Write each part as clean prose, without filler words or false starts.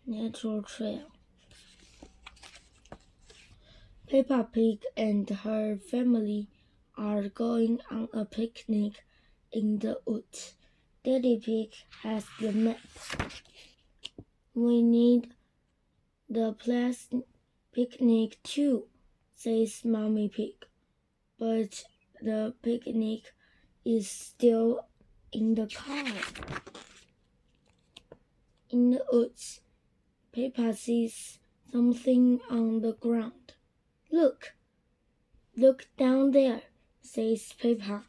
Natural Trail. Peppa Pig and her family are going on a picnic in the woods. Daddy Pig has the map. We need the picnic too, says Mommy Pig. But the picnic is still in the car. In the woods, Peppa sees something on the ground. Look down there, says Peppa.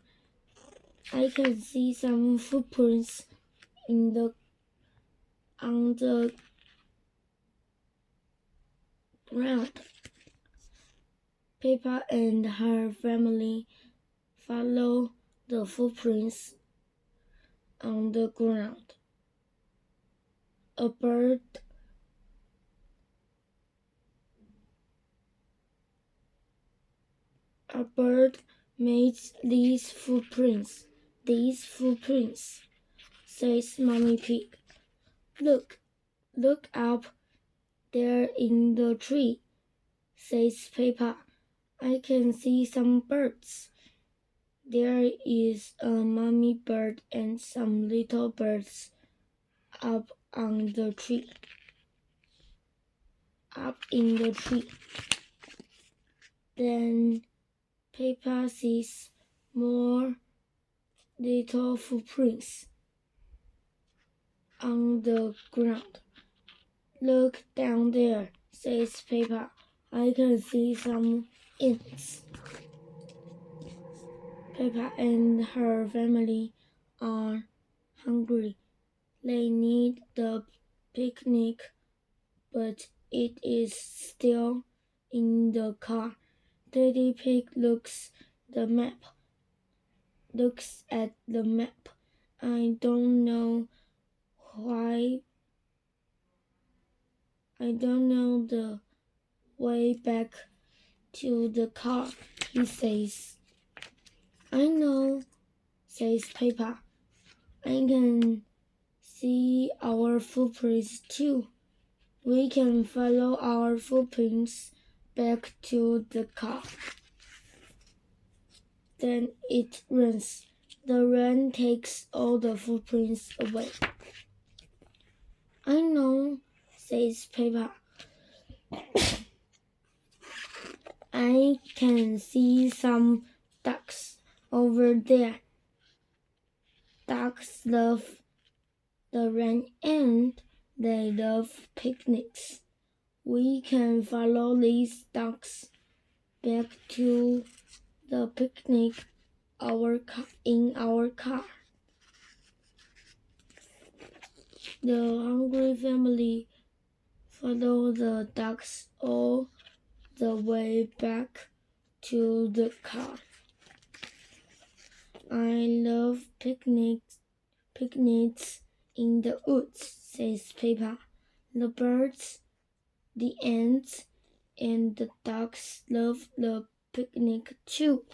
I can see some footprints on the ground. Peppa and her family follow the footprints on the ground. A bird made these footprints, says Mommy Pig. Look up there in the tree, says Peppa. I can see some birds. There is a mommy bird and some little birds up in the tree. Then Peppa sees more little footprints on the ground. Look down there, says Peppa. I can see some ants. Peppa and her family are hungry. They need the picnic, but it is still in the car. Daddy Pig looks at the map. I don't know the way back to the car, he says. I know, says Peppa. I can see our footprints too. We can follow our footprints back to the car. Then it rains. The rain takes all the footprints away. I know, says Peppa. I can see some ducks over there. Ducks love the rain and they love picnics. We can follow these ducks back to the picnic in our car. The hungry family follow the ducks all the way back to the car. I love picnics in the woods, says Peppa. The birds, the ants, and the ducks love the picnic too.